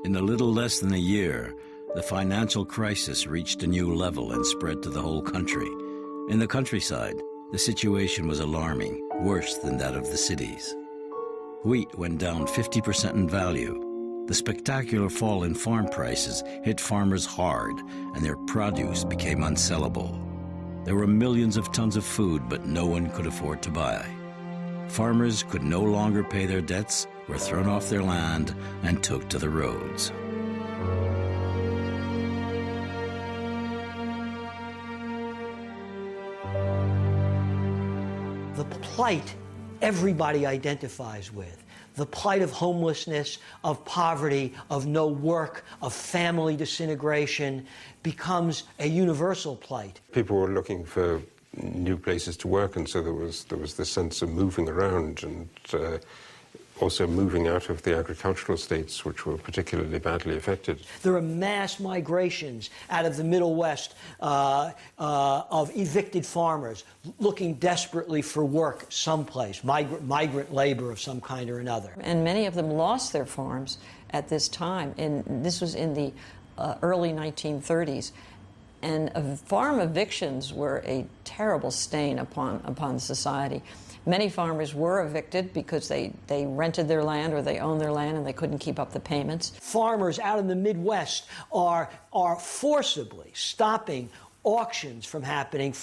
In a little less than a year, the financial crisis reached a new level and spread to the whole country. In the countryside, the situation was alarming, worse than that of the cities. Wheat went down 50% in value. The spectacular fall in farm prices hit farmers hard, and their produce became unsellable. There were millions of tons of food, but no one could afford to buy. Farmers could no longer pay their debts, were thrown off their land, and took to the roads. The plight everybody identifies with, the plight of homelessness, of poverty, of no work, of family disintegration, becomes a universal plight. People were looking for new places to work, and so there was this sense of moving around and also moving out of the agricultural states, which were particularly badly affected. There are mass migrations out of the Middle West of evicted farmers looking desperately for work someplace, migrant labor of some kind or another. And many of them lost their farms at this time, and this was in the early 1930s. And farm evictions were a terrible stain upon society. Many farmers were evicted because they rented their land or they owned their land and they couldn't keep up the payments. Farmers out in the Midwest are forcibly stopping auctions from happening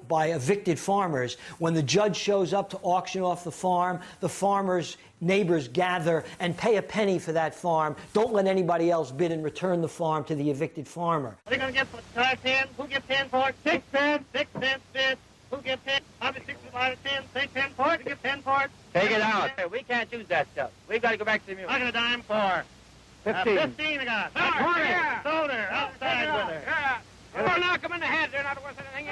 by evicted farmers. When the judge shows up to auction off the farm, the farmers' neighbors gather and pay a penny for that farm. Don't let anybody else bid and return the farm to the evicted farmer. What are you going to get for 10? Who gets 10 for it? 6 cents. 6 cents bid. Who gets 10? I'll be 65 of 10. Say 10 for it. You get 10 for it. Take it out. We can't use that stuff. We've got to go back to the mule. I got a dime for 15. 15 I got. 20. Yeah. Sold her. Outside with her. Yeah. Well, knock them in the head. They're not worth anything.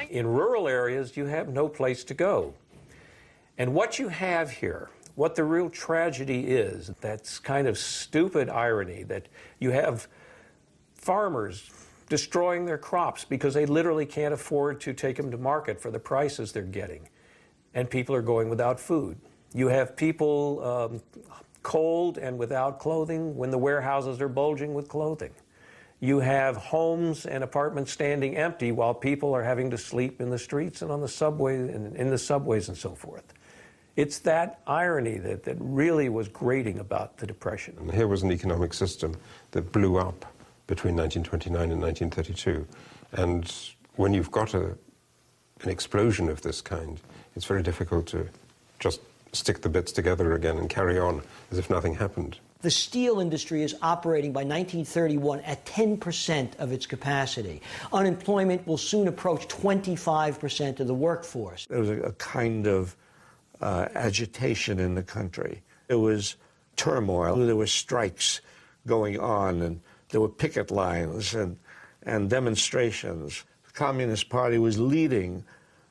In rural areas, you have no place to go. And what you have here, what the real tragedy is, that's kind of stupid irony that you have farmers destroying their crops because they literally can't afford to take them to market for the prices they're getting. And people are going without food. You have people cold and without clothing when the warehouses are bulging with clothing. You have homes and apartments standing empty while people are having to sleep in the streets and on the subway and in the subways and so forth. It's that irony that really was grating about the Depression. And here was an economic system that blew up between 1929 and 1932. And when you've got an explosion of this kind, it's very difficult to just stick the bits together again and carry on as if nothing happened. The steel industry is operating by 1931 at 10% of its capacity. Unemployment will soon approach 25% of the workforce. There was a kind of agitation in the country. There was turmoil. There were strikes going on, and there were picket lines and demonstrations. The Communist Party was leading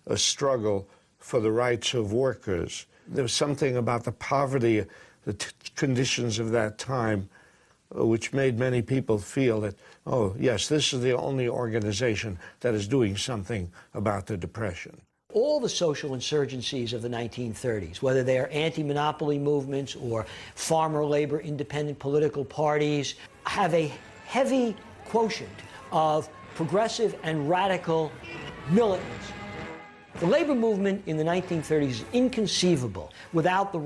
a struggle for the rights of workers. There was something about the poverty, the conditions of that time, which made many people feel that, oh, yes, this is the only organization that is doing something about the Depression. All the social insurgencies of the 1930s, whether they are anti-monopoly movements or farmer labor independent political parties, have a heavy quotient of progressive and radical militants. The labor movement in the 1930s is inconceivable without the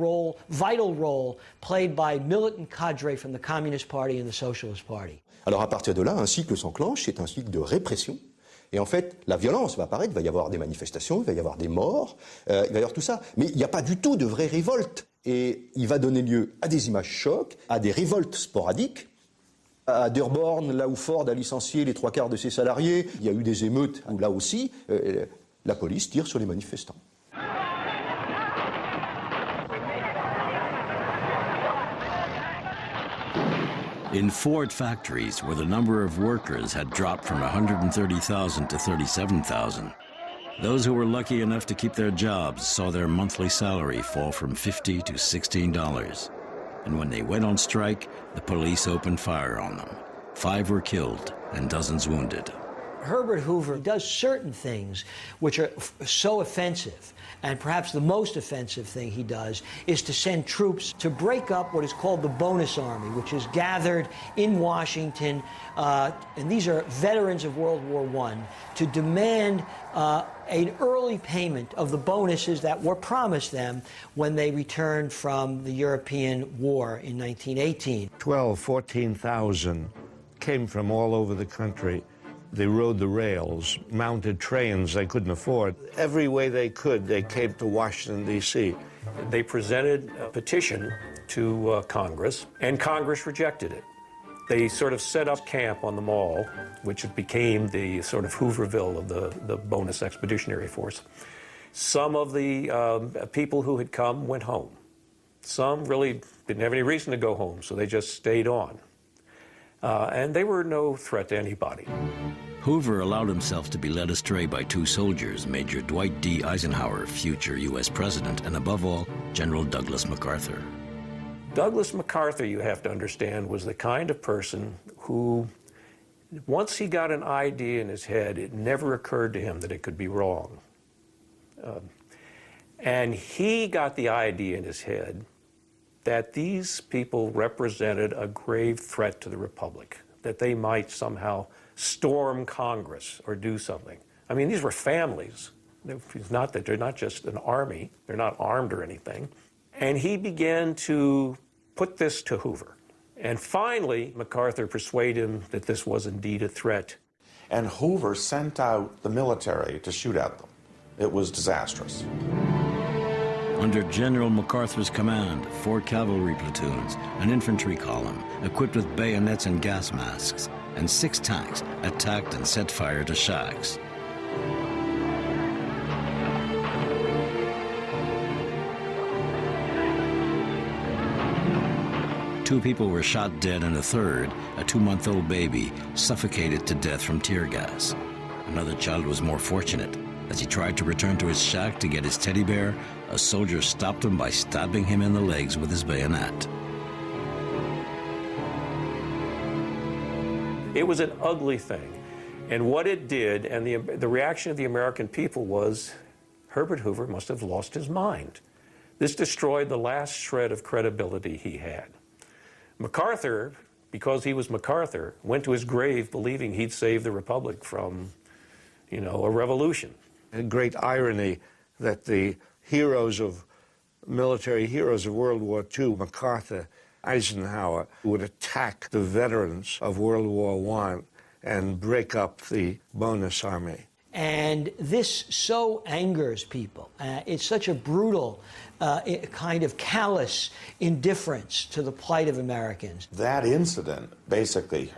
vital role played by militant cadre from the Communist Party and the Socialist Party. Alors à partir de là, un cycle s'enclenche, c'est un cycle de répression. Et en fait, la violence va apparaître, il va y avoir des manifestations, il va y avoir des morts, il va y avoir tout ça. Mais il n'y a pas du tout de vraie révolte. Et il va donner lieu à des images chocs, à des révoltes sporadiques. À Dearborn, là où Ford a licencié les 3/4 de ses salariés, il y a eu des émeutes où là aussi, la police tire sur les manifestants. In Ford factories, where the number of workers had dropped from 130,000 to 37,000, those who were lucky enough to keep their jobs saw their monthly salary fall from $50 to $16. And when they went on strike, the police opened fire on them. 5 were killed and dozens wounded. Herbert Hoover does certain things which are so offensive, and perhaps the most offensive thing he does is to send troops to break up what is called the Bonus Army, which is gathered in Washington, and these are veterans of World War I, to demand an early payment of the bonuses that were promised them when they returned from the European War in 1918. 14,000 came from all over the country. They rode the rails, mounted trains they couldn't afford. Every way they could, they came to Washington, D.C. They presented a petition to Congress, and Congress rejected it. They sort of set up camp on the Mall, which became the sort of Hooverville of the bonus expeditionary force. Some of the people who had come went home. Some really didn't have any reason to go home, so they just stayed on. And they were no threat to anybody. Hoover allowed himself to be led astray by 2 soldiers, Major Dwight D. Eisenhower, future U.S. President, and above all, General Douglas MacArthur. Douglas MacArthur, you have to understand, was the kind of person who, once he got an idea in his head, it never occurred to him that it could be wrong. And he got the idea in his head that these people represented a grave threat to the Republic, that they might somehow storm Congress or do something. I mean, these were families. It's not that they're not just an army, they're not armed or anything. And he began to put this to Hoover. And finally, MacArthur persuaded him that this was indeed a threat. And Hoover sent out the military to shoot at them. It was disastrous. Under General MacArthur's command, 4 cavalry platoons, an infantry column equipped with bayonets and gas masks, and 6 tanks attacked and set fire to shacks. Two people were shot dead and a third, a 2-month-old baby, suffocated to death from tear gas. Another child was more fortunate. As he tried to return to his shack to get his teddy bear, a soldier stopped him by stabbing him in the legs with his bayonet. It was an ugly thing. And what it did, and the reaction of the American people was, Herbert Hoover must have lost his mind. This destroyed the last shred of credibility he had. MacArthur, because he was MacArthur, went to his grave believing he'd save the Republic from, a revolution. A great irony that the military heroes of World War II, MacArthur, Eisenhower, would attack the veterans of World War I and break up the bonus army. And this so angers people. It's such a brutal, kind of callous indifference to the plight of Americans. That incident basically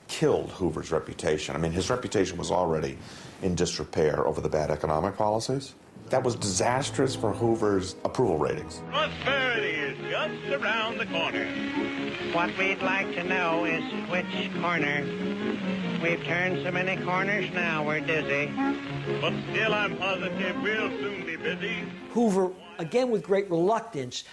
killed Hoover's reputation. I mean, his reputation was already in disrepair over the bad economic policies. That was disastrous for Hoover's approval ratings. Prosperity is just around the corner. What we'd like to know is which corner. We've turned so many corners now, we're dizzy. But still, I'm positive we'll soon be busy. Hoover again with great reluctance,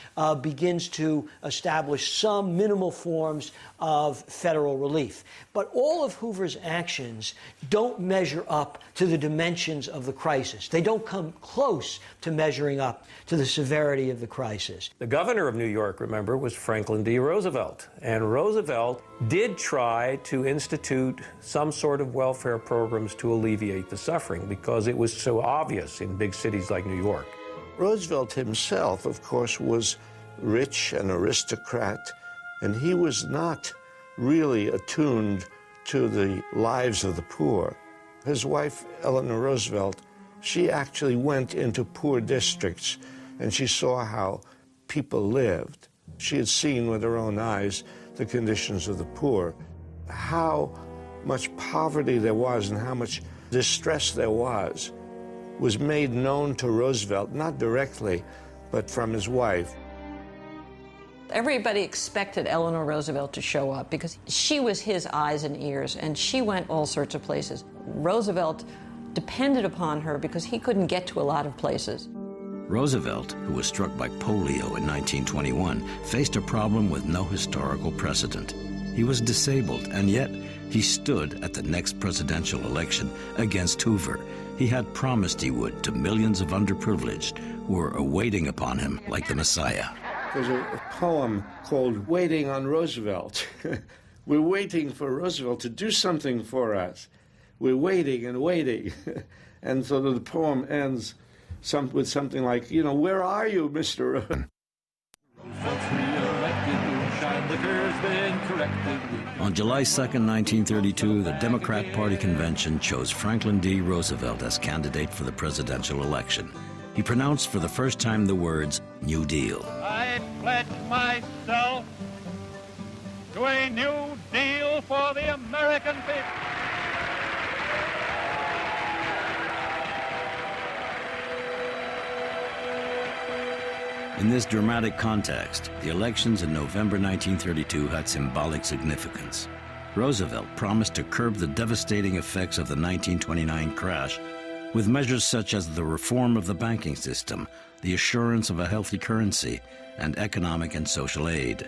begins to establish some minimal forms of federal relief. But all of Hoover's actions don't measure up to the dimensions of the crisis. They don't come close to measuring up to the severity of the crisis. The governor of New York, remember, was Franklin D. Roosevelt. And Roosevelt did try to institute some sort of welfare programs to alleviate the suffering because it was so obvious in big cities like New York. Roosevelt himself, of course, was rich, an aristocrat, and he was not really attuned to the lives of the poor. His wife, Eleanor Roosevelt, she actually went into poor districts and she saw how people lived. She had seen with her own eyes the conditions of the poor, how much poverty there was and how much distress there was made known to Roosevelt, not directly, but from his wife. Everybody expected Eleanor Roosevelt to show up because she was his eyes and ears, and she went all sorts of places. Roosevelt depended upon her because he couldn't get to a lot of places. Roosevelt, who was struck by polio in 1921, faced a problem with no historical precedent. He was disabled, and yet he stood at the next presidential election against Hoover. He had promised he would to millions of underprivileged who were awaiting upon him like the Messiah. There's a poem called Waiting on Roosevelt. We're waiting for Roosevelt to do something for us. We're waiting and waiting. And so the poem ends with something like, you know, where are you, Mr. Roosevelt's reelected, moonshine liquor's been corrected. On July 2nd, 1932, the Democrat Party convention chose Franklin D. Roosevelt as candidate for the presidential election. He pronounced for the first time the words, New Deal. I pledge myself to a new deal for the American people. In this dramatic context, the elections in November 1932 had symbolic significance. Roosevelt promised to curb the devastating effects of the 1929 crash with measures such as the reform of the banking system, the assurance of a healthy currency, and economic and social aid.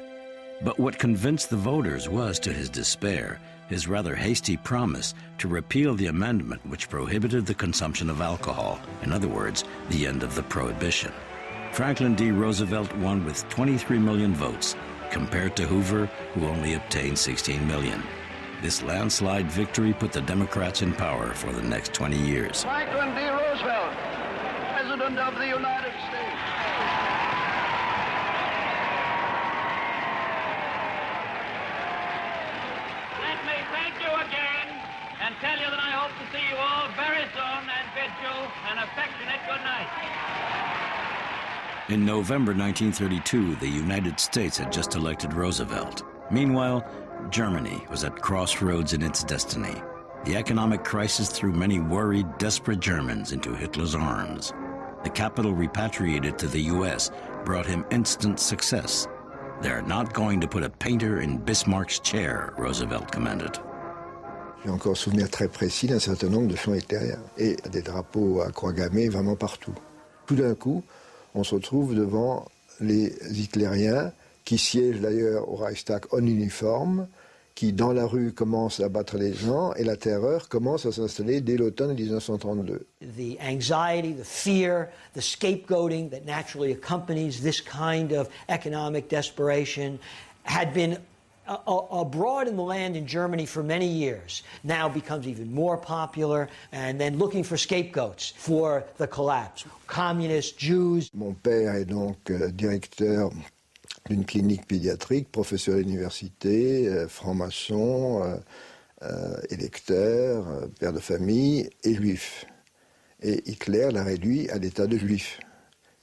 But what convinced the voters was, to his despair, his rather hasty promise to repeal the amendment which prohibited the consumption of alcohol, in other words, the end of the prohibition. Franklin D. Roosevelt won with 23 million votes, compared to Hoover, who only obtained 16 million. This landslide victory put the Democrats in power for the next 20 years. Franklin D. Roosevelt, President of the United States. Let me thank you again and tell you that I hope to see you all very soon and bid you an affectionate good night. In November 1932, the United States had just elected Roosevelt. Meanwhile, Germany was at crossroads in its destiny. The economic crisis threw many worried, desperate Germans into Hitler's arms. The capital repatriated to the U.S. brought him instant success. They're not going to put a painter in Bismarck's chair, Roosevelt commented. J'ai encore souvenir très précis d'un certain nombre de champs éthériens et des drapeaux à croix gammée vraiment partout. Tout d'un coup, on se retrouve devant les hitlériens qui siègent d'ailleurs au Reichstag en uniforme, qui dans la rue commencent à battre les gens et la terreur commence à s'installer dès l'automne 1932. The anxiety, the fear, the scapegoating that naturally accompanies this kind of economic desperation had been abroad in the land in Germany for many years, now becomes even more popular, and then looking for scapegoats for the collapse. Communists, Jews. Mon père est donc directeur d'une clinique pédiatrique, professeur à l'université, franc-maçon, électeur, père de famille et juif. Et Hitler l'a réduit à l'état de juif.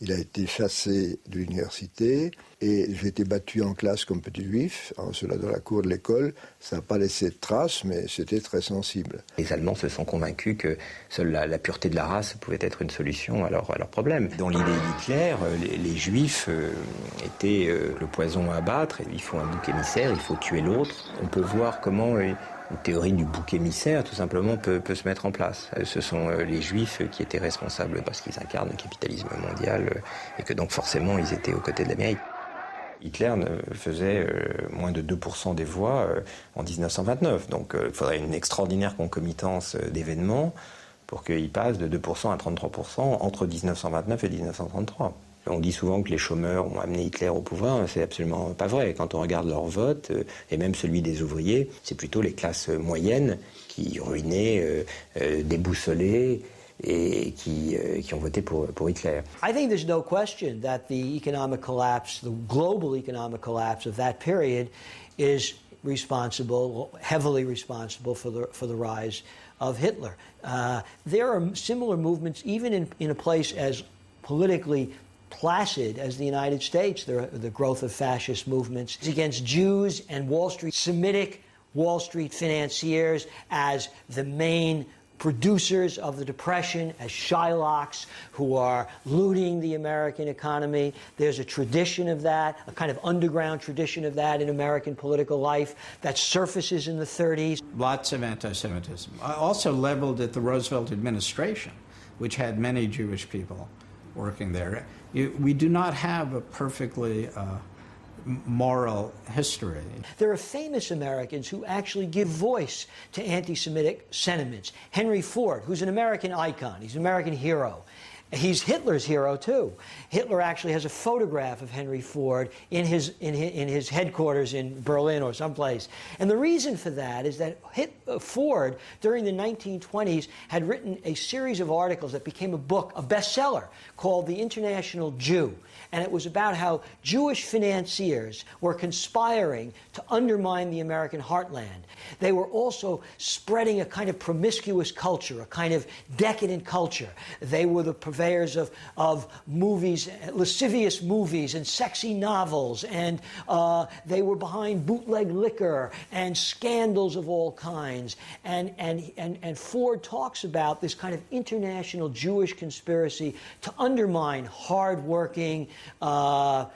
Il a été chassé de l'université et j'ai été battu en classe comme petit juif. Cela dans la cour de l'école, ça n'a pas laissé de traces, mais c'était très sensible. Les Allemands se sont convaincus que seule la pureté de la race pouvait être une solution à leur problème. Dans l'idée d'Hitler, les Juifs étaient le poison à abattre. Il faut un bouc émissaire, il faut tuer l'autre. On peut voir comment une théorie du bouc émissaire, tout simplement, peut se mettre en place. Ce sont les Juifs qui étaient responsables parce qu'ils incarnent le capitalisme mondial et que donc forcément ils étaient aux côtés de l'Amérique. Hitler faisait moins de 2% des voix en 1929, donc il faudrait une extraordinaire concomitance d'événements pour qu'il passe de 2% à 33% entre 1929 et 1933. On dit souvent que les chômeurs ont amené Hitler au pouvoir, c'est absolument pas vrai. Quand on regarde leur vote, et même celui des ouvriers, c'est plutôt les classes moyennes qui ruinaient, déboussolées, et qui ont voté pour Hitler. I think there's no question that the economic collapse, the global economic collapse of that period is responsible, heavily responsible for the rise of Hitler. There are similar movements even in a place as politically placid as the United States. The growth of fascist movements against Jews and Wall Street, Semitic Wall Street financiers as the main producers of the Depression, as Shylocks who are looting the American economy. There's a tradition of that, a kind of underground tradition of that in American political life that surfaces in the 30s. Lots of anti-Semitism, also leveled at the Roosevelt administration, which had many Jewish people working there. We do not have a perfectly moral history. There are famous Americans who actually give voice to anti-Semitic sentiments. Henry Ford, who's an American icon, he's an American hero. He's Hitler's hero, too. Hitler actually has a photograph of Henry Ford in his headquarters in Berlin or someplace. And the reason for that is that Ford, during the 1920s, had written a series of articles that became a book, a bestseller, called The International Jew. And it was about how Jewish financiers were conspiring to undermine the American heartland. They were also spreading a kind of promiscuous culture, a kind of decadent culture. They were the purveyors of movies, lascivious movies and sexy novels, and they were behind bootleg liquor and scandals of all kinds. And Ford talks about this kind of international Jewish conspiracy to undermine hard-working,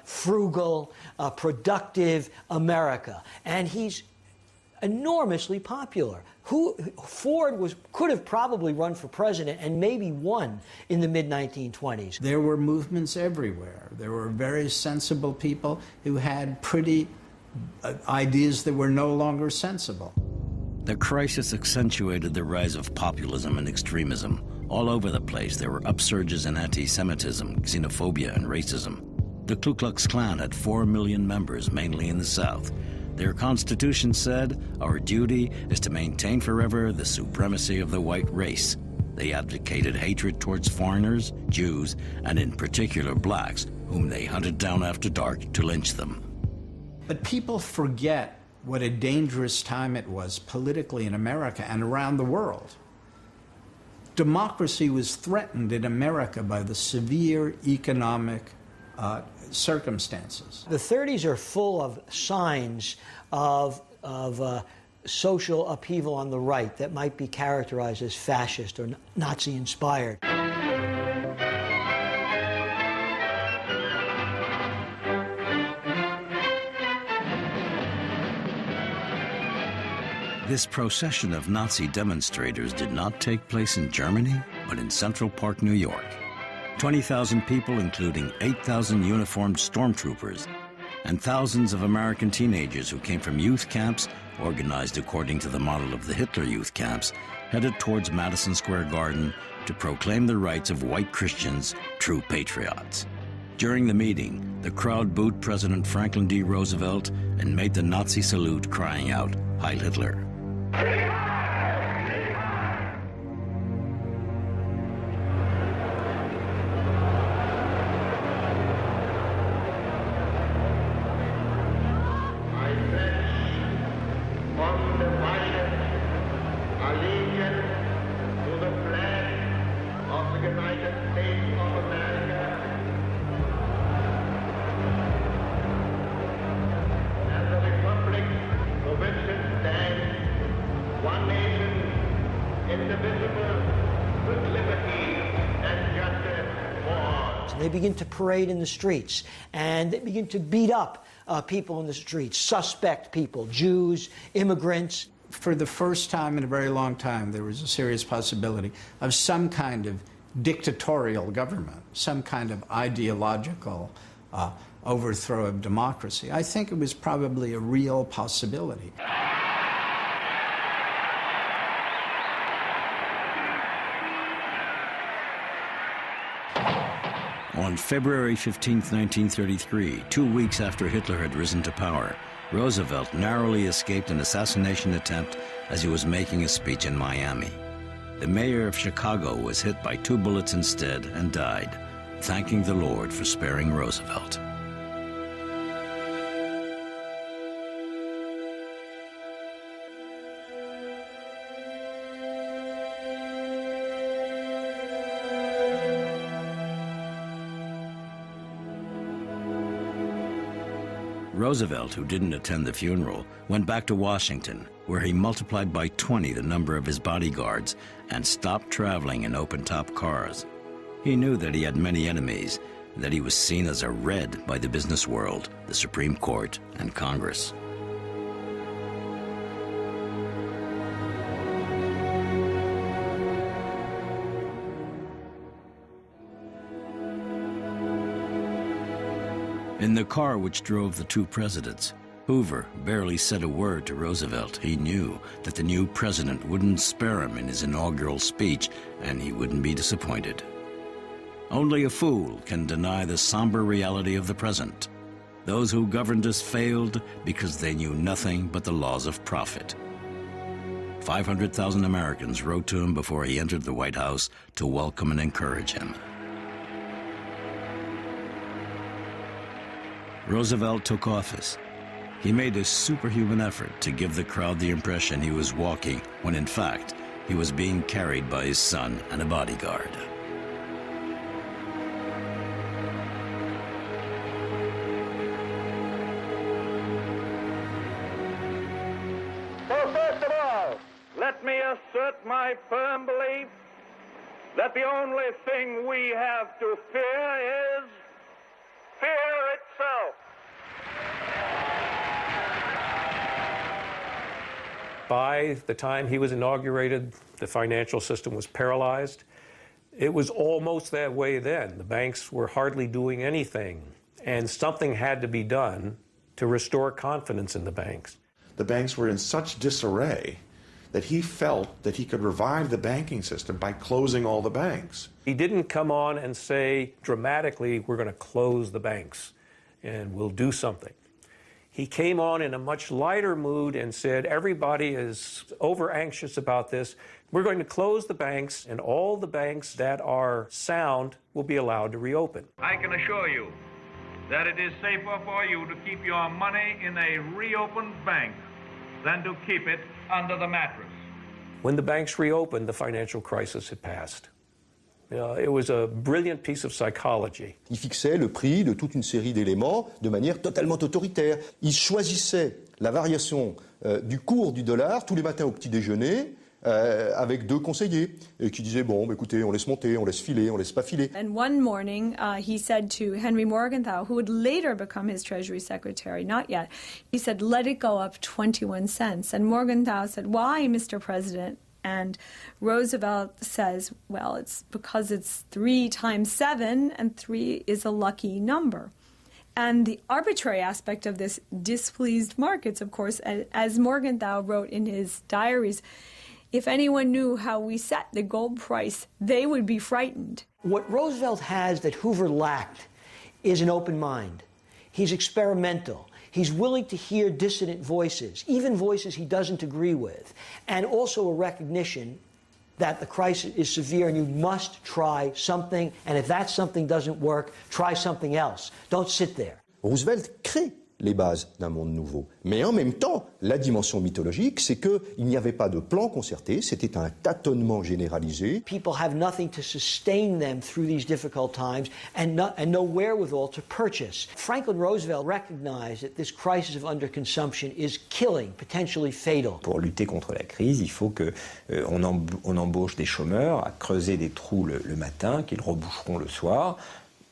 frugal, productive America. And he's enormously popular. Ford could have probably run for president and maybe won in the mid-1920s. There were movements everywhere. There were very sensible people who had pretty ideas that were no longer sensible. The crisis accentuated the rise of populism and extremism. All over the place, there were upsurges in anti-Semitism, xenophobia, and racism. The Ku Klux Klan had 4 million members, mainly in the South. Their constitution said, "Our duty is to maintain forever the supremacy of the white race." They advocated hatred towards foreigners, Jews, and in particular blacks, whom they hunted down after dark to lynch them. But people forget what a dangerous time it was politically in America and around the world. Democracy was threatened in America by the severe economic circumstances. The 30s are full of signs of social upheaval on the right that might be characterized as fascist or Nazi-inspired. This procession of Nazi demonstrators did not take place in Germany, but in Central Park, New York. 20,000 people, including 8,000 uniformed stormtroopers, and thousands of American teenagers who came from youth camps, organized according to the model of the Hitler youth camps, headed towards Madison Square Garden to proclaim the rights of white Christians, true patriots. During the meeting, the crowd booed President Franklin D. Roosevelt and made the Nazi salute, crying out, "Heil Hitler." They begin to parade in the streets, and they begin to beat up people in the streets, suspect people, Jews, immigrants. for the first time in a very long time, there was a serious possibility of some kind of dictatorial government, some kind of ideological overthrow of democracy. I think it was probably a real possibility. On February 15, 1933, 2 weeks after Hitler had risen to power, Roosevelt narrowly escaped an assassination attempt as he was making a speech in Miami. The mayor of Chicago was hit by 2 bullets instead and died, thanking the Lord for sparing Roosevelt. Roosevelt, who didn't attend the funeral, went back to Washington, where he multiplied by 20 the number of his bodyguards and stopped traveling in open-top cars. He knew that he had many enemies, and that he was seen as a Red by the business world, the Supreme Court, and Congress. In the car which drove the 2 presidents, Hoover barely said a word to Roosevelt. He knew that the new president wouldn't spare him in his inaugural speech, and he wouldn't be disappointed. Only a fool can deny the somber reality of the present. Those who governed us failed because they knew nothing but the laws of profit. 500,000 Americans wrote to him before he entered the White House to welcome and encourage him. Roosevelt took office. He made a superhuman effort to give the crowd the impression he was walking when in fact he was being carried by his son and a bodyguard. So first of all, let me assert my firm belief that the only thing we have to fear is fear itself. By the time he was inaugurated, the financial system was paralyzed. It was almost that way then. The banks were hardly doing anything, and something had to be done to restore confidence in the banks. The banks were in such disarray that he felt that he could revive the banking system by closing all the banks. He didn't come on and say dramatically, we're going to close the banks and we'll do something. He came on in a much lighter mood and said, everybody is over anxious about this. We're going to close the banks, and all the banks that are sound will be allowed to reopen. I can assure you that it is safer for you to keep your money in a reopened bank than to keep it under the mattress. When the banks reopened, the financial crisis had passed. It was a brilliant piece of psychology. Il fixait le prix de toute une série d'éléments de manière totalement autoritaire. Il choisissait la variation du cours du dollar tous les matins au petit déjeuner avec 2 conseillers qui disaient bon, bah, écoutez, on laisse monter, on laisse filer, on laisse pas filer. And one morning he said to Henry Morgenthau, who would later become his Treasury Secretary, not yet, he said, let it go up 21 cents. And Morgenthau said, why, Mr. President? And Roosevelt says, well, it's because it's 3 times 7, and 3 is a lucky number. And the arbitrary aspect of this displeased markets, of course, as Morgenthau wrote in his diaries, if anyone knew how we set the gold price, they would be frightened. What Roosevelt has that Hoover lacked is an open mind. He's experimental. He's willing to hear dissident voices, even voices he doesn't agree with, and also a recognition that the crisis is severe and you must try something, and if that something doesn't work, try something else. Don't sit there. Roosevelt crée les bases d'un monde nouveau. Mais en même temps, la dimension mythologique, c'est qu'il n'y avait pas de plan concerté, c'était un tâtonnement généralisé. People have nothing to sustain them through these difficult times and no wherewithal to purchase. Franklin Roosevelt recognized that this crisis of underconsumption is killing, potentially fatal. Pour lutter contre la crise, il faut qu'on embauche des chômeurs à creuser des trous le matin, qu'ils reboucheront le soir.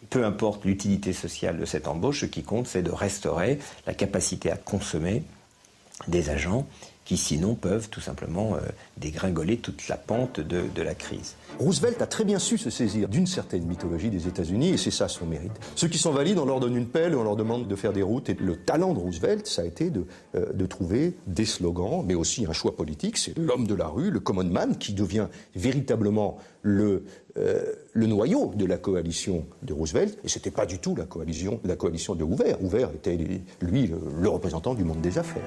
Peu importe l'utilité sociale de cette embauche, ce qui compte, c'est de restaurer la capacité à consommer des agents qui sinon peuvent tout simplement dégringoler toute la pente de la crise. Roosevelt a très bien su se saisir d'une certaine mythologie des États-Unis, et c'est ça son mérite. Ceux qui sont valides, on leur donne une pelle, on leur demande de faire des routes, et le talent de Roosevelt, ça a été de trouver des slogans, mais aussi un choix politique. C'est l'homme de la rue, le common man, qui devient véritablement le noyau de la coalition de Roosevelt, et c'était pas du tout la coalition de Hoover. Hoover était, lui, le représentant du monde des affaires.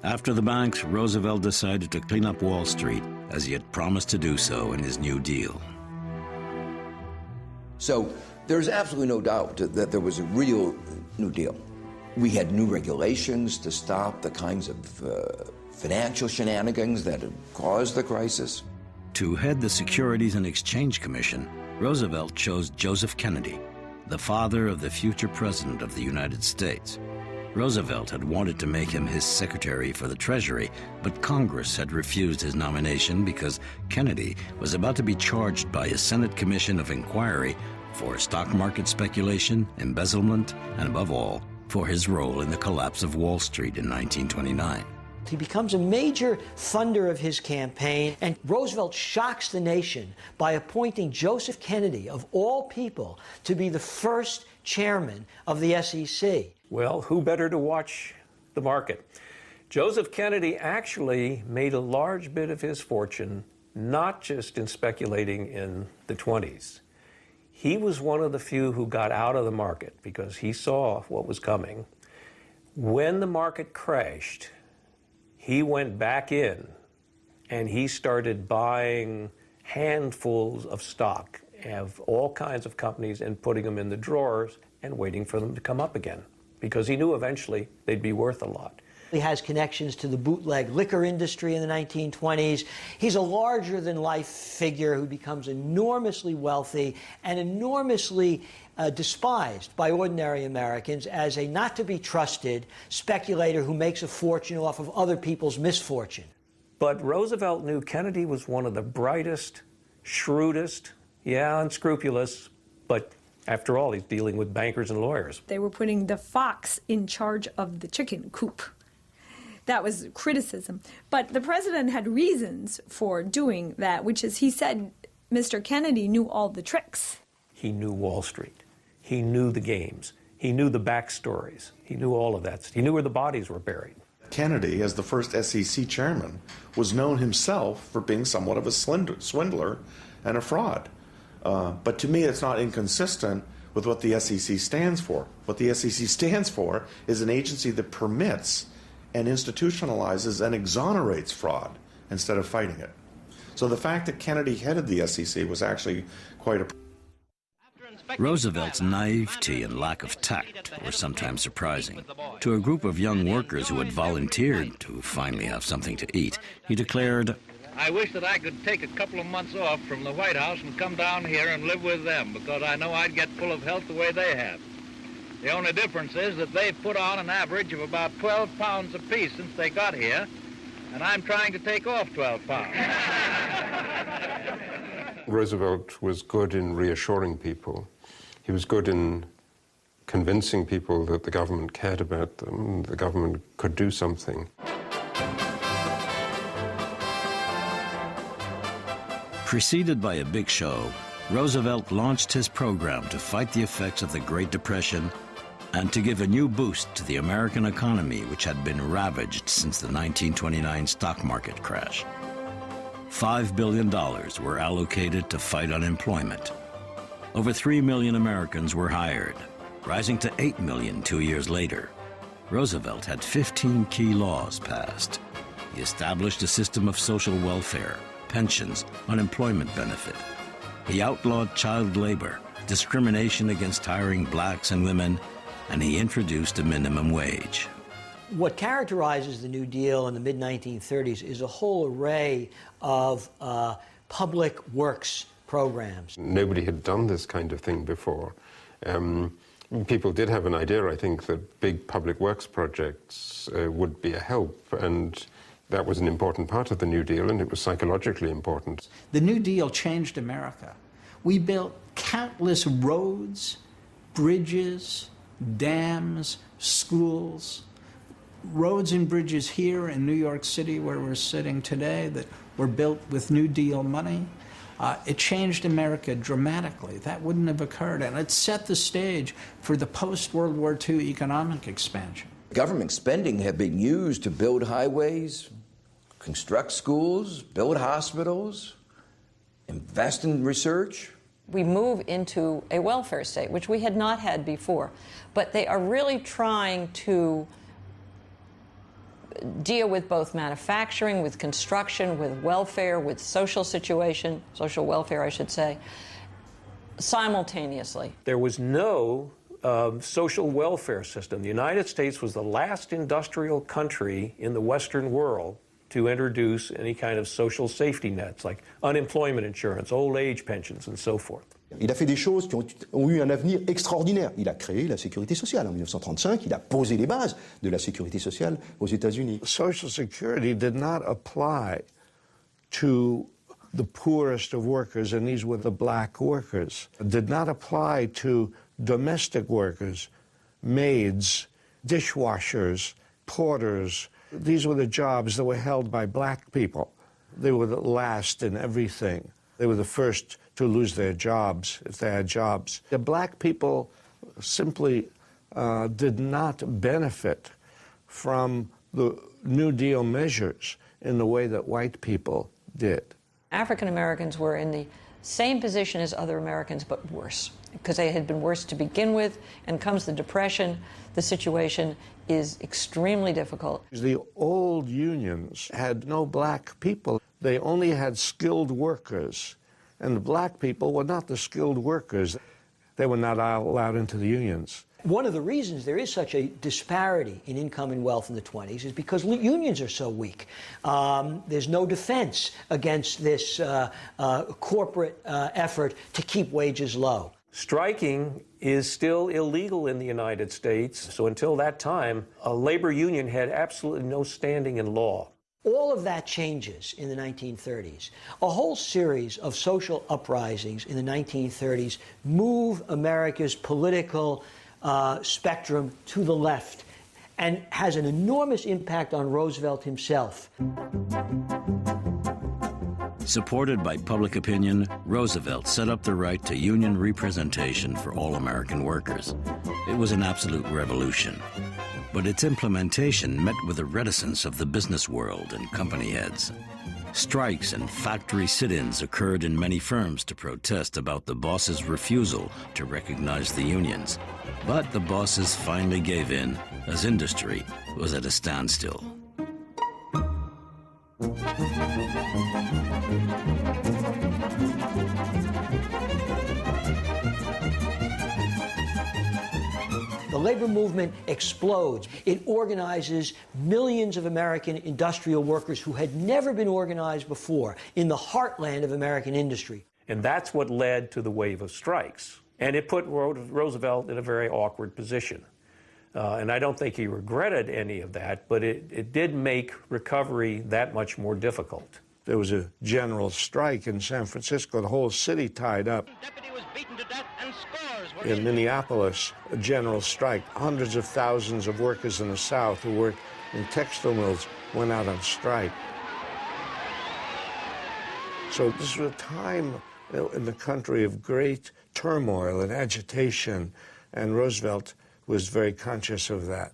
After the banks, Roosevelt decided to clean up Wall Street, as he had promised to do so in his New Deal. So there's absolutely no doubt that there was a real New Deal. We had new regulations to stop the kinds of financial shenanigans that had caused the crisis. To head the Securities and Exchange Commission, Roosevelt chose Joseph Kennedy, the father of the future President of the United States. Roosevelt had wanted to make him his secretary for the Treasury, but Congress had refused his nomination because Kennedy was about to be charged by a Senate Commission of Inquiry for stock market speculation, embezzlement, and above all, for his role in the collapse of Wall Street in 1929. He becomes a major funder of his campaign, and Roosevelt shocks the nation by appointing Joseph Kennedy, of all people, to be the first chairman of the SEC. Well, who better to watch the market? Joseph Kennedy actually made a large bit of his fortune not just in speculating in the 20s. He was one of the few who got out of the market because he saw what was coming. When the market crashed, he went back in and he started buying handfuls of stock of all kinds of companies and putting them in the drawers and waiting for them to come up again, because he knew eventually they'd be worth a lot. He has connections to the bootleg liquor industry in the 1920s. He's a larger-than-life figure who becomes enormously wealthy and enormously despised by ordinary Americans as a not-to-be-trusted speculator who makes a fortune off of other people's misfortune. But Roosevelt knew Kennedy was one of the brightest, shrewdest, unscrupulous, but after all, he's dealing with bankers and lawyers. They were putting the fox in charge of the chicken coop. That was criticism. But the president had reasons for doing that, which is he said Mr. Kennedy knew all the tricks. He knew Wall Street. He knew the games. He knew the backstories. He knew all of that. He knew where the bodies were buried. Kennedy, as the first SEC chairman, was known himself for being somewhat of a swindler and a fraud. But to me, it's not inconsistent with what the SEC stands for. What the SEC stands for is an agency that permits and institutionalizes and exonerates fraud instead of fighting it. So the fact that Kennedy headed the SEC was actually quite a... Roosevelt's naivety and lack of tact were sometimes surprising. To a group of young workers who had volunteered to finally have something to eat, he declared, I wish that I could take a couple of months off from the White House and come down here and live with them, because I know I'd get full of health the way they have. The only difference is that they've put on an average of about 12 pounds apiece since they got here, and I'm trying to take off 12 pounds. Roosevelt was good in reassuring people. He was good in convincing people that the government cared about them, the government could do something. Preceded by a big show, Roosevelt launched his program to fight the effects of the Great Depression and to give a new boost to the American economy, which had been ravaged since the 1929 stock market crash. $5 billion were allocated to fight unemployment. Over 3 million Americans were hired, rising to 8 million 2 years later. Roosevelt had 15 key laws passed. He established a system of social welfare, pensions, unemployment benefit. He outlawed child labor, discrimination against hiring blacks and women, and he introduced a minimum wage. What characterizes the New Deal in the mid-1930s is a whole array of public works programs. Nobody had done this kind of thing before. People did have an idea, I think, that big public works projects would be a help, and that was an important part of the New Deal, and it was psychologically important. The New Deal changed America. We built countless roads, bridges, dams, schools. roads and bridges here in New York City where we're sitting today that were built with New Deal money, it changed America dramatically. That wouldn't have occurred, and it set the stage for the post-World War II economic expansion. Government spending had been used to build highways, construct schools, build hospitals, invest in research. We move into a welfare state, which we had not had before. But they are really trying to deal with both manufacturing, with construction, with welfare, with social welfare, I should say, simultaneously. There was no social welfare system. The United States was the last industrial country in the Western world to introduce any kind of social safety nets like unemployment insurance, old age pensions, and so forth. Il a fait des choses qui ont eu un avenir extraordinaire. Il a créé la sécurité sociale. En 1935, il a posé les bases de la sécurité sociale aux États-Unis. Social Security did not apply to the poorest of workers, and these were the black workers. It did not apply to domestic workers, maids, dishwashers, porters. These were the jobs that were held by black people. They were the last in everything. They were the first to lose their jobs, if they had jobs. The black people simply did not benefit from the New Deal measures in the way that white people did. African Americans were in the same position as other Americans, but worse, because they had been worse to begin with, and comes the Depression, the situation is extremely difficult. The old unions had no black people. They only had skilled workers, and the black people were not the skilled workers. They were not allowed into the unions. One of the reasons there is such a disparity in income and wealth in the 20s is because unions are so weak. There's no defense against this corporate effort to keep wages low. Striking is still illegal in the United States, so until that time, a labor union had absolutely no standing in law. All of that changes in the 1930s. A whole series of social uprisings in the 1930s move America's political spectrum to the left and has an enormous impact on Roosevelt himself. Supported by public opinion, Roosevelt set up the right to union representation for all American workers. It was an absolute revolution. But its implementation met with the reticence of the business world and company heads. Strikes and factory sit-ins occurred in many firms to protest about the bosses' refusal to recognize the unions. But the bosses finally gave in, as industry was at a standstill. The labor movement explodes. It organizes millions of American industrial workers who had never been organized before in the heartland of American industry. And that's what led to the wave of strikes. And it put Roosevelt in a very awkward position. And I don't think he regretted any of that, but it did make recovery that much more difficult. There was a general strike in San Francisco, the whole city tied up. In Minneapolis, a general strike. Hundreds of thousands of workers in the South who worked in textile mills went out on strike. So this was a time in the country of great turmoil and agitation, and Roosevelt was very conscious of that.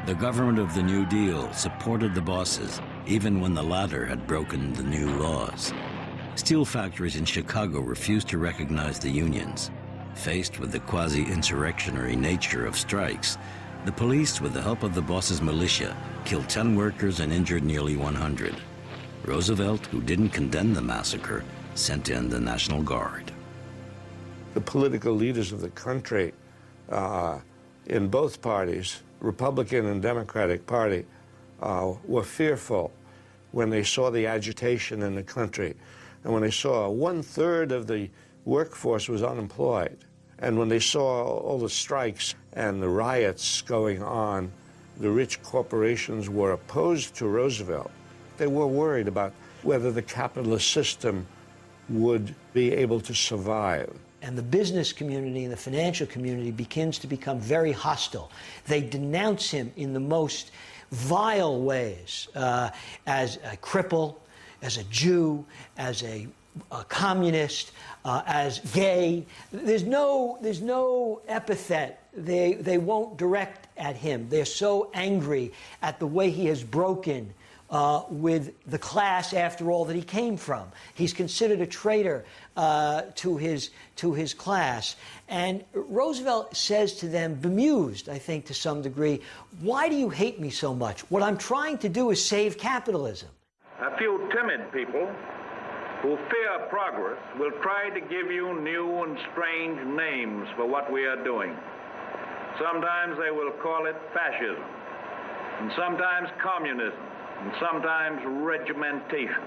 The government of the New Deal supported the bosses, even when the latter had broken the new laws. Steel factories in Chicago refused to recognize the unions. Faced with the quasi-insurrectionary nature of strikes, the police, with the help of the bosses' militia, killed 10 workers and injured nearly 100. Roosevelt, who didn't condemn the massacre, sent in the National Guard. The political leaders of the country in both parties, Republican and Democratic Party, were fearful when they saw the agitation in the country, and when they saw 1/3 of the workforce was unemployed, and when they saw all the strikes and the riots going on. The rich corporations were opposed to Roosevelt. They were worried about whether the capitalist system would be able to survive. And the business community and the financial community begins to become very hostile. They denounce him in the most vile ways, as a cripple, as a Jew, as a communist, as gay. There's no epithet they won't direct at him. They're so angry at the way he has broken with the class, after all, that he came from. He's considered a traitor to his class. And Roosevelt says to them, bemused, I think, to some degree, why do you hate me so much? What I'm trying to do is save capitalism. A few timid people who fear progress will try to give you new and strange names for what we are doing. Sometimes they will call it fascism, and sometimes communism, and sometimes regimentation,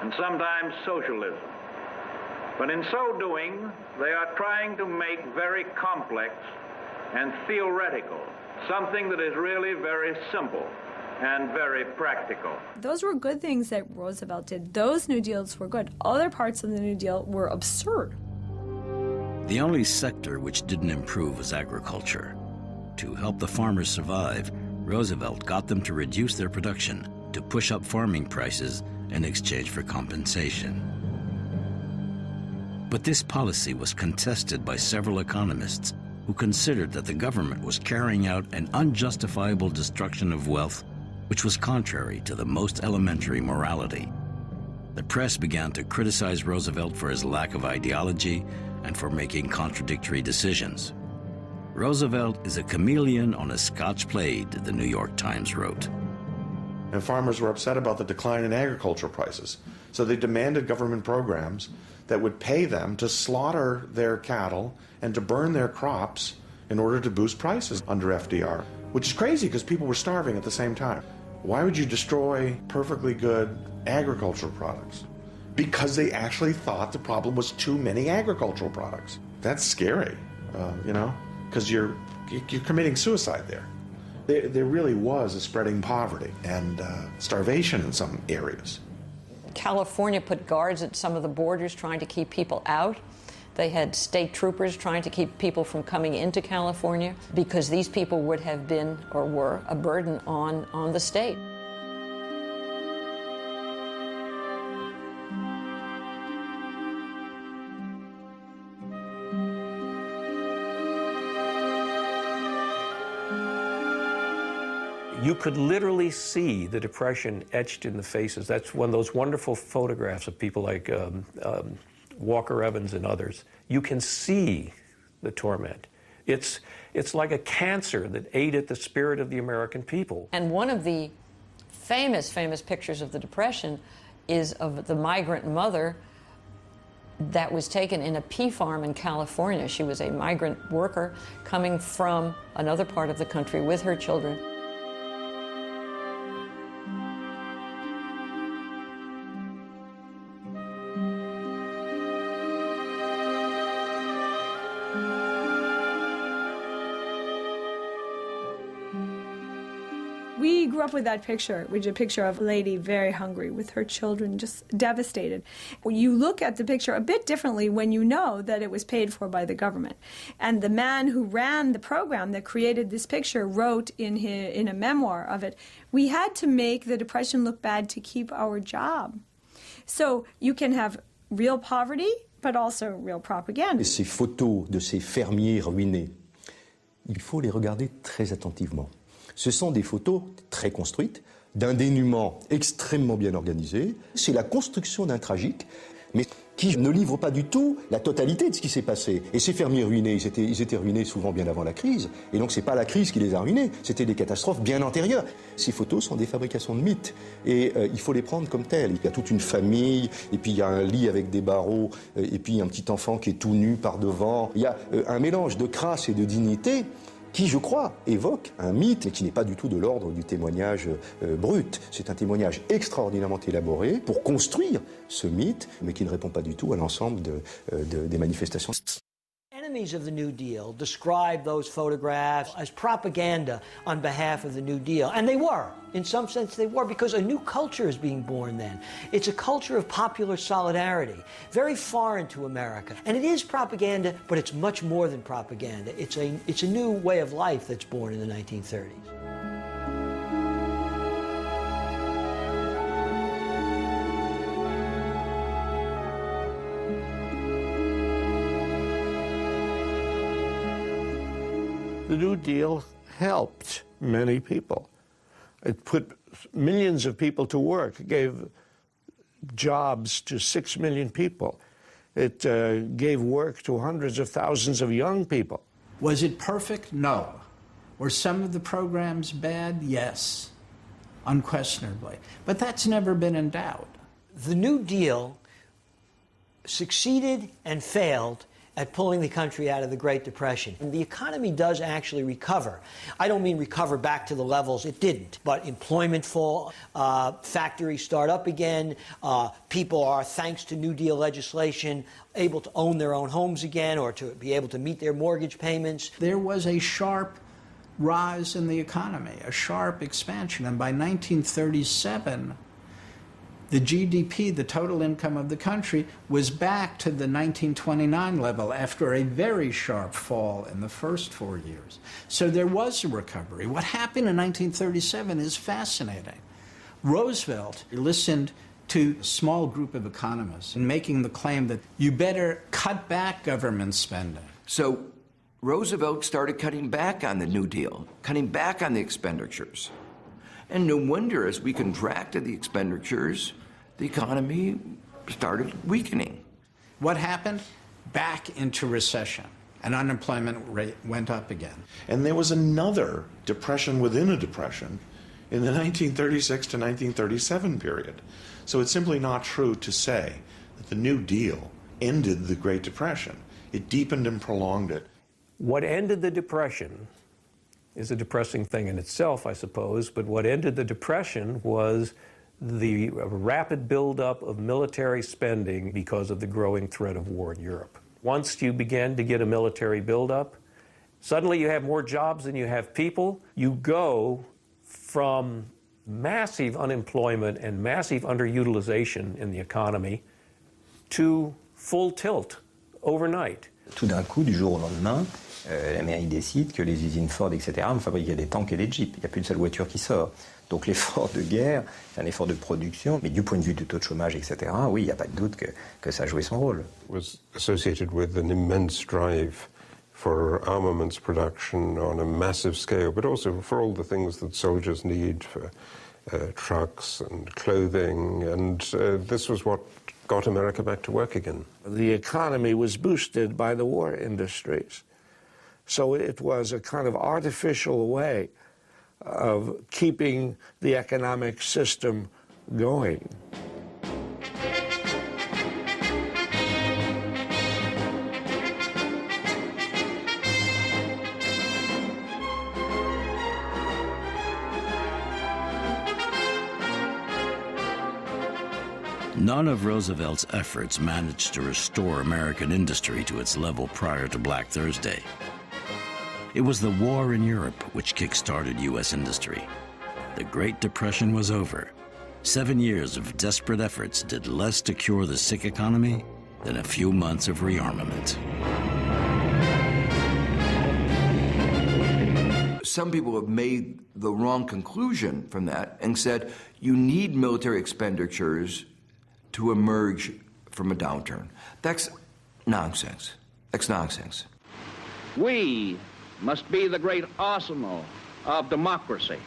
and sometimes socialism. But in so doing, they are trying to make very complex and theoretical something that is really very simple and very practical. Those were good things that Roosevelt did. Those New Deals were good. Other parts of the New Deal were absurd. The only sector which didn't improve was agriculture. To help the farmers survive, Roosevelt got them to reduce their production, to push up farming prices in exchange for compensation. But this policy was contested by several economists who considered that the government was carrying out an unjustifiable destruction of wealth which was contrary to the most elementary morality. The press began to criticize Roosevelt for his lack of ideology and for making contradictory decisions. Roosevelt is a chameleon on a Scotch plaid, the New York Times wrote. And farmers were upset about the decline in agricultural prices, so they demanded government programs that would pay them to slaughter their cattle and to burn their crops in order to boost prices under FDR, which is crazy because people were starving at the same time. Why would you destroy perfectly good agricultural products? Because they actually thought the problem was too many agricultural products. That's scary, because you're committing suicide there. There really was a spreading poverty and starvation in some areas. California put guards at some of the borders trying to keep people out. They had state troopers trying to keep people from coming into California because these people would have been or were a burden on the state. You could literally see the Depression etched in the faces. That's one of those wonderful photographs of people like Walker Evans and others. You can see the torment. It's like a cancer that ate at the spirit of the American people. And one of the famous pictures of the Depression is of the migrant mother that was taken in a pea farm in California. She was a migrant worker coming from another part of the country with her children. We grew up with that picture, which is a picture of a lady very hungry with her children just devastated. You look at the picture a bit differently when you know that it was paid for by the government. And the man who ran the program that created this picture wrote in a memoir of it, we had to make the Depression look bad to keep our job. So you can have real poverty, but also real propaganda. Ces photos de ces fermiers ruinés, il faut les regarder très attentivement. Ce sont des photos très construites, d'un dénuement extrêmement bien organisé. C'est la construction d'un tragique. mais qui ne livre pas du tout la totalité de ce qui s'est passé. Et ces fermiers ruinés, ils étaient ruinés souvent bien avant la crise, et donc c'est pas la crise qui les a ruinés, c'était des catastrophes bien antérieures. Ces photos sont des fabrications de mythes, et il faut les prendre comme telles. Il y a toute une famille, et puis il y a un lit avec des barreaux, et puis un petit enfant qui est tout nu par devant. Il y a un mélange de crasse et de dignité qui, je crois, évoque un mythe, mais qui n'est pas du tout de l'ordre du témoignage brut. C'est un témoignage extraordinairement élaboré pour construire ce mythe, mais qui ne répond pas du tout à l'ensemble des manifestations. Enemies of the New Deal describe those photographs as propaganda on behalf of the New Deal. And they were. In some sense, they were, because a new culture is being born then. It's a culture of popular solidarity, very foreign to America. And it is propaganda, but it's much more than propaganda. It's a new way of life that's born in the 1930s. The New Deal helped many people. It put millions of people to work. It gave jobs to 6 million people. It gave work to hundreds of thousands of young people. Was it perfect? No. Were some of the programs bad? Yes, unquestionably. But that's never been in doubt. The New Deal succeeded and failed at pulling the country out of the Great Depression. And the economy does actually recover. I don't mean recover back to the levels it didn't, but employment fall, factories start up again, people are, thanks to New Deal legislation, able to own their own homes again or to be able to meet their mortgage payments. There was a sharp rise in the economy, a sharp expansion, and by 1937, the GDP, the total income of the country, was back to the 1929 level after a very sharp fall in the first 4 years. So there was a recovery. What happened in 1937 is fascinating. Roosevelt listened to a small group of economists in making the claim that you better cut back government spending. So Roosevelt started cutting back on the New Deal, cutting back on the expenditures. And no wonder, as we contracted the expenditures, the economy started weakening. What happened? Back into recession. And unemployment rate went up again. And there was another depression within a depression in the 1936 to 1937 period. So it's simply not true to say that the New Deal ended the Great Depression. It deepened and prolonged it. What ended the Depression is a depressing thing in itself, I suppose, but what ended the Depression was the rapid buildup of military spending because of the growing threat of war in Europe. Once you begin to get a military buildup, suddenly you have more jobs than you have people. You go from massive unemployment and massive underutilization in the economy to full tilt overnight. Tout d'un coup, du jour au lendemain, l'Amérique décide que les usines Ford, etc., vont fabriquer des tanks et des jeeps. Il n'y a plus une seule voiture qui sort. Donc l'effort de guerre, c'est un effort de production, mais du point de vue du taux de chômage, etc., oui, il n'y a pas de doute que ça a joué son rôle. It was associated with an immense drive for armaments production on a massive scale, but also for all the things that soldiers need, for trucks and clothing, and this was what got America back to work again. The economy was boosted by the war industries. So it was a kind of artificial way of keeping the economic system going. None of Roosevelt's efforts managed to restore American industry to its level prior to Black Thursday. It was the war in Europe which kick-started U.S. industry. The Great Depression was over. 7 years of desperate efforts did less to cure the sick economy than a few months of rearmament. Some people have made the wrong conclusion from that and said you need military expenditures to emerge from a downturn. That's nonsense. That's nonsense. We must be the great arsenal of democracy.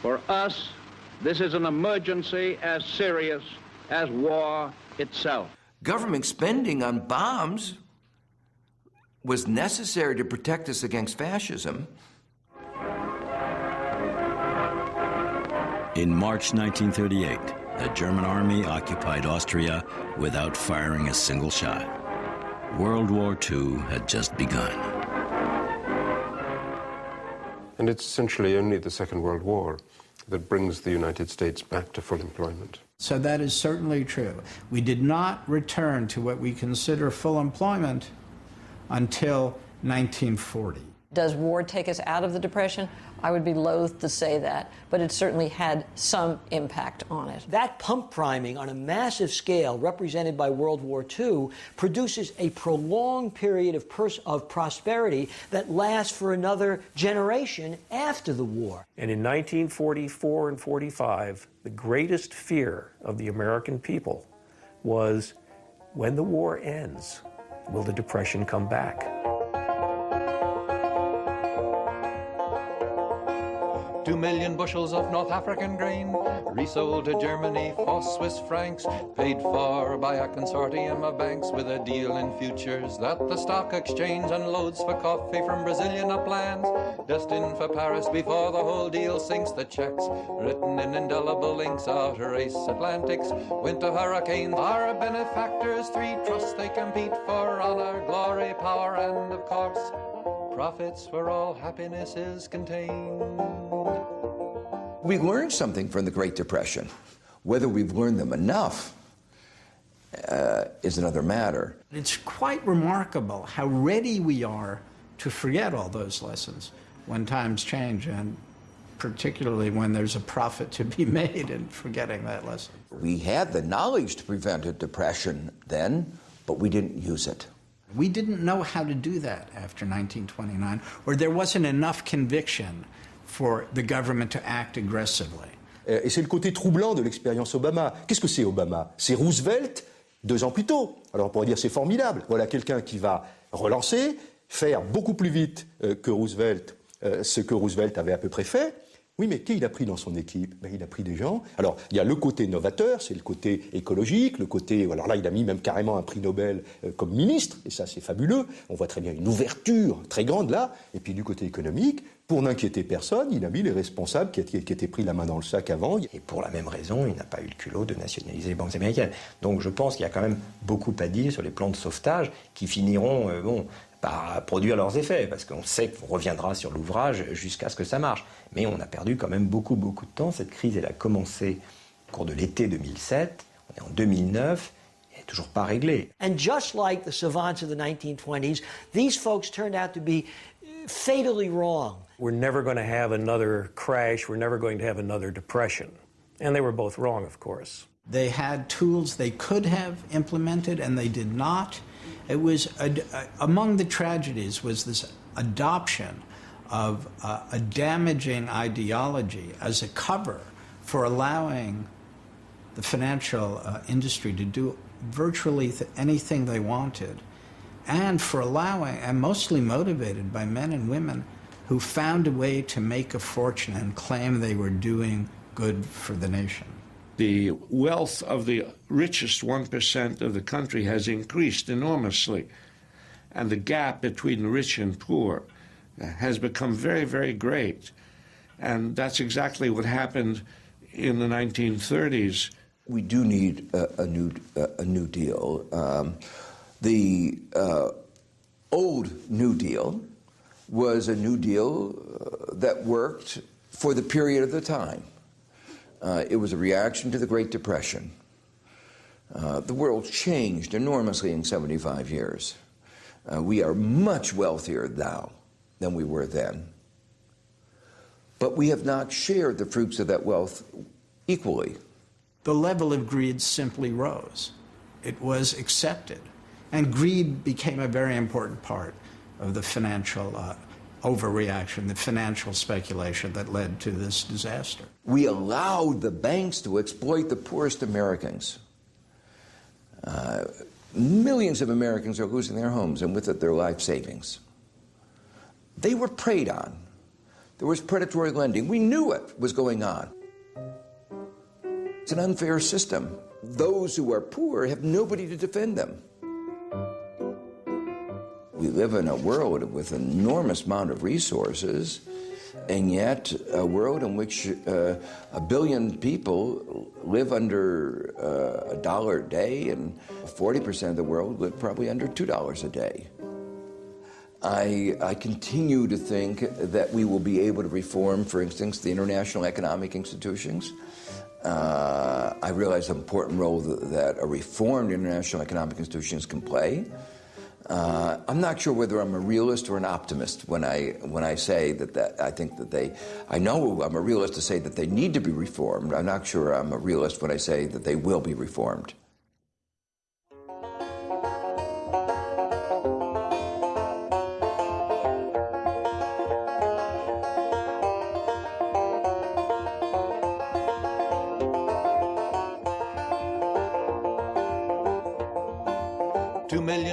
For us, this is an emergency as serious as war itself. Government spending on bombs was necessary to protect us against fascism. In March 1938, the German army occupied Austria without firing a single shot. World War II had just begun. And it's essentially only the Second World War that brings the United States back to full employment. So that is certainly true. We did not return to what we consider full employment until 1940. Does war take us out of the Depression? I would be loath to say that, but it certainly had some impact on it. That pump priming on a massive scale, represented by World War II, produces a prolonged period of prosperity that lasts for another generation after the war. And in 1944 and 45, the greatest fear of the American people was, when the war ends, will the Depression come back? 2 million bushels of North African grain, resold to Germany for Swiss francs, paid for by a consortium of banks with a deal in futures that the stock exchange unloads for coffee from Brazilian uplands, destined for Paris before the whole deal sinks. The checks, written in indelible inks, outrace Atlantics, winter hurricanes, our benefactors, 3 trusts they compete for, honor, glory, power, and of course, profits where all happiness is contained. We learned something from the Great Depression. Whether we've learned them enough is another matter. It's quite remarkable how ready we are to forget all those lessons when times change, and particularly when there's a profit to be made in forgetting that lesson. We had the knowledge to prevent a depression then, but we didn't use it. We didn't know how to do that after 1929, or there wasn't enough conviction for the government to act aggressively. Et c'est le côté troublant de l'expérience Obama. Qu'est-ce que c'est Obama? C'est Roosevelt 2 ans plus tôt. Alors on pourrait dire c'est formidable. Voilà quelqu'un qui va relancer, faire beaucoup plus vite que Roosevelt ce que Roosevelt avait à peu près fait. Oui, mais qui il a pris dans son équipe? Ben, il a pris des gens. Alors, il y a le côté novateur, c'est le côté écologique, le côté... Alors là, il a mis même carrément un prix Nobel comme ministre, et ça, c'est fabuleux. On voit très bien une ouverture très grande là. Et puis, du côté économique, pour n'inquiéter personne, il a mis les responsables qui étaient pris la main dans le sac avant. Et pour la même raison, il n'a pas eu le culot de nationaliser les banques américaines. Donc, je pense qu'il y a quand même beaucoup à dire sur les plans de sauvetage qui finiront, par produire leurs effets, parce qu'on sait qu'on reviendra sur l'ouvrage jusqu'à ce que ça marche. Mais on a perdu quand même beaucoup de temps. Cette crise, elle a commencé au cours de l'été 2007, on est en 2009, elle n'est toujours pas réglée. And just like the savants of the 1920s, these folks turned out to be fatally wrong. We're never going to have another crash, we're never going to have another depression. And they were both wrong, of course. They had tools they could have implemented, and they did not. It was, among the tragedies was this adoption of a damaging ideology as a cover for allowing the financial industry to do virtually anything they wanted, and for allowing, and mostly motivated by men and women who found a way to make a fortune and claim they were doing good for the nation. The wealth of the richest 1% of the country has increased enormously, and the gap between the rich and poor has become very, very great. And that's exactly what happened in the 1930s. We do need a new deal. The old New Deal was a New Deal that worked for the period of the time. It was a reaction to the Great Depression. The world changed enormously in 75 years. We are much wealthier now than we were then. But we have not shared the fruits of that wealth equally. The level of greed simply rose. It was accepted. And greed became a very important part of the financial overreaction, the financial speculation that led to this disaster. We allowed the banks to exploit the poorest Americans. Millions of Americans are losing their homes, and with it their life savings. They were preyed on. There was predatory lending. We knew it was going on. It's an unfair system. Those who are poor have nobody to defend them. We live in a world with an enormous amount of resources, and yet a world in which 1 billion people live under $1 a day, and 40% of the world live probably under $2 a day. I continue to think that we will be able to reform, for instance, the international economic institutions. I realize the important role that a reformed international economic institutions can play. I'm not sure whether I'm a realist or an optimist when I say that I think that I know I'm a realist to say that they need to be reformed. I'm not sure I'm a realist when I say that they will be reformed.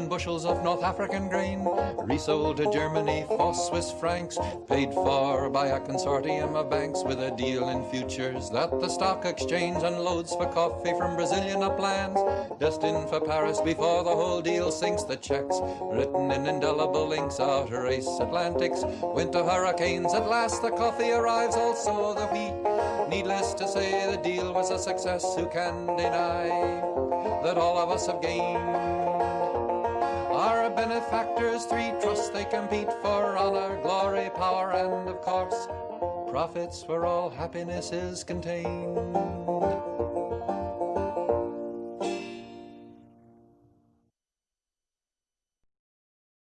Bushels of North African grain, resold to Germany for Swiss francs, paid for by a consortium of banks with a deal in futures that the stock exchange unloads for coffee from Brazilian uplands, destined for Paris before the whole deal sinks. The checks, written in indelible inks, outer-race Atlantics, winter hurricanes. At last the coffee arrives, also the wheat. Needless to say, the deal was a success. Who can deny that all of us have gained? Our benefactors, three trusts they compete for: honor, glory, power, and of course, profits where all happiness is contained.